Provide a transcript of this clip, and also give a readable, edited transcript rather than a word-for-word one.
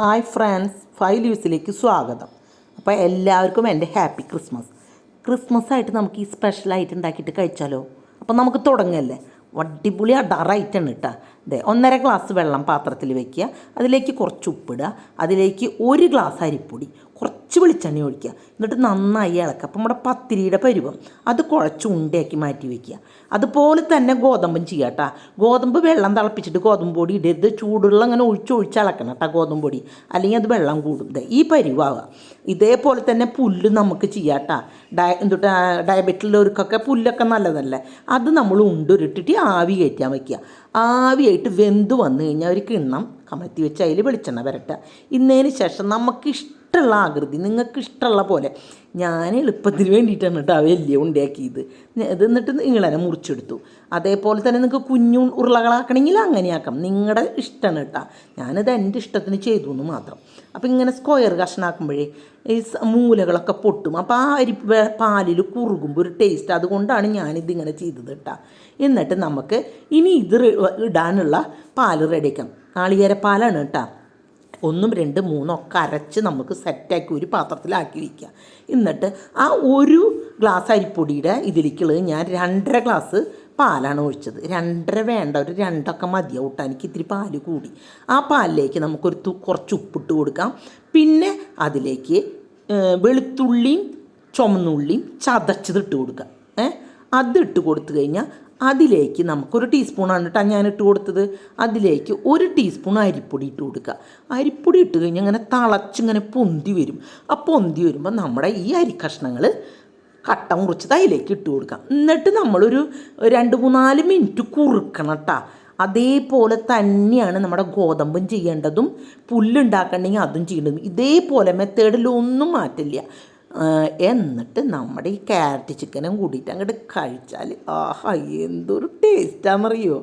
Hi friends, 5 ലീവ്സിലേക്ക് സ്വാഗതം. അപ്പോൾ എല്ലാവർക്കും എൻ്റെ ഹാപ്പി ക്രിസ്മസ് ആയിട്ട് നമുക്ക് ഈ സ്പെഷ്യലായിട്ട് ഉണ്ടാക്കിയിട്ട് കഴിച്ചാലോ? അപ്പോൾ നമുക്ക് തുടങ്ങല്ലേ. അടിപൊളി അടാറായിട്ടാണ് കേട്ടോ. അതെ, 1.5 ഗ്ലാസ് വെള്ളം പാത്രത്തിൽ വെക്കുക. അതിലേക്ക് കുറച്ച് ഉപ്പിടുക. അതിലേക്ക് 1 ഗ്ലാസ് അരിപ്പൊടി, കുറച്ച് വെളിച്ചെണ്ണ ഒഴിക്കുക. എന്നിട്ട് നന്നായി ഇളക്കുക. അപ്പം നമ്മുടെ പത്തിരിയുടെ പരുവം അത് കുഴച്ച് ഉണ്ടയാക്കി മാറ്റി വയ്ക്കുക. അതുപോലെ തന്നെ ഗോതമ്പും ചെയ്യുക കേട്ടോ. ഗോതമ്പ് വെള്ളം തിളപ്പിച്ചിട്ട് ഗോതമ്പ് പൊടി ഇടരുത്. ചൂടുള്ള അങ്ങനെ ഒഴിച്ച് ഇളക്കണം കേട്ടോ ഗോതമ്പ് പൊടി, അല്ലെങ്കിൽ അത് വെള്ളം കൂടും. ഈ പരുവാവുക. ഇതേപോലെ തന്നെ പുല്ല് നമുക്ക് ചെയ്യാം കേട്ടോ. ഡയബറ്റിലുള്ളവർക്കൊക്കെ പുല്ലൊക്കെ നല്ലതല്ലേ. അത് നമ്മൾ ഉണ്ടുരുട്ടിട്ട് ആവി കയറ്റാൻ വയ്ക്കുക. ആവിയായിട്ട് വെന്ത് വന്നു കഴിഞ്ഞാൽ ഒരു കിണ്ണം കമഴ്ത്തി വെച്ച് അതിൽ വെളിച്ചെണ്ണ വരട്ടുക. ഇന്നതിന് ശേഷം നമുക്ക് ഇഷ്ടമുള്ള ആകൃതി, നിങ്ങൾക്ക് ഇഷ്ടമുള്ള പോലെ, ഞാൻ എളുപ്പത്തിന് വേണ്ടിയിട്ടാണ് കേട്ടോ വലിയ ഉണ്ടാക്കിയത്. ഇത് എന്നിട്ട് ഇങ്ങനെ മുറിച്ചെടുത്തു. അതേപോലെ തന്നെ നിങ്ങൾക്ക് കുഞ്ഞു ഉരുളകളാക്കണമെങ്കിൽ അങ്ങനെയാക്കാം, നിങ്ങളുടെ ഇഷ്ടമാണ് കേട്ടോ. ഞാനിത് എൻ്റെ ഇഷ്ടത്തിന് ചെയ്തു എന്ന് മാത്രം. അപ്പോൾ ഇങ്ങനെ സ്ക്വയർ കഷ്ണാക്കുമ്പോഴേ ഈ മൂലകളൊക്കെ പൊട്ടും. അപ്പോൾ ആ അരി പാലിൽ കുറുകുമ്പോൾ ഒരു ടേസ്റ്റ്, അതുകൊണ്ടാണ് ഞാനിതിങ്ങനെ ചെയ്തത് കേട്ടോ. എന്നിട്ട് നമുക്ക് ഇനി ഇത് ഇടാനുള്ള പാൽ റെഡിയാക്കാം. നാളികേര പാലാണ് കേട്ടോ. 1, 2, 3 ഒക്കെ അരച്ച് നമുക്ക് സെറ്റാക്കി ഒരു പാത്രത്തിലാക്കി വയ്ക്കുക. എന്നിട്ട് ആ 1 ഗ്ലാസ് അരിപ്പൊടിയുടെ ഇതിലേക്കുള്ളത് ഞാൻ 2.5 ഗ്ലാസ് പാലാണ് ഒഴിച്ചത്. 2.5 വേണ്ട, ഒരു 2 ഒക്കെ മതിയാവും കേട്ടോ. എനിക്ക് ഇത്തിരി പാല് കൂടി. ആ പാലിലേക്ക് നമുക്കൊരു കുറച്ച് ഉപ്പിട്ട് കൊടുക്കാം. പിന്നെ അതിലേക്ക് വെളുത്തുള്ളിയും ചുമന്നുള്ളിയും ചതച്ചതിട്ട് കൊടുക്കാം. അതിട്ട് കൊടുത്തു കഴിഞ്ഞാൽ അതിലേക്ക് നമുക്കൊരു ടീസ്പൂണാണ് കേട്ടോ ഞാൻ ഇട്ട് കൊടുത്തത്. അതിലേക്ക് 1 ടീസ്പൂൺ അരിപ്പൊടി ഇട്ട് കൊടുക്കുക. അരിപ്പൊടി ഇട്ട് കഴിഞ്ഞാൽ ഇങ്ങനെ തിളച്ചിങ്ങനെ പൊന്തി വരും. ആ പൊന്തി വരുമ്പോൾ നമ്മുടെ ഈ അരിക്കഷ്ണങ്ങൾ കട്ട മുറിച്ചത് അതിലേക്ക് ഇട്ട് കൊടുക്കാം. എന്നിട്ട് നമ്മളൊരു 2-3-4 മിനിറ്റ് കുറുക്കണം കേട്ടോ. അതേപോലെ തന്നെയാണ് നമ്മുടെ ഗോതമ്പും ചെയ്യേണ്ടതും പുല്ലുണ്ടാക്കണമെങ്കിൽ അതും ചെയ്യേണ്ടതും. ഇതേപോലെ മെത്തേഡിലൊന്നും മാറ്റില്ല. എന്നിട്ട് നമ്മുടെ ഈ ക്യാരറ്റ് ചിക്കനും കൂടിയിട്ട് അങ്ങോട്ട് കഴിച്ചാൽ ആഹാ എന്തൊരു ടേസ്റ്റാണെന്നറിയോ.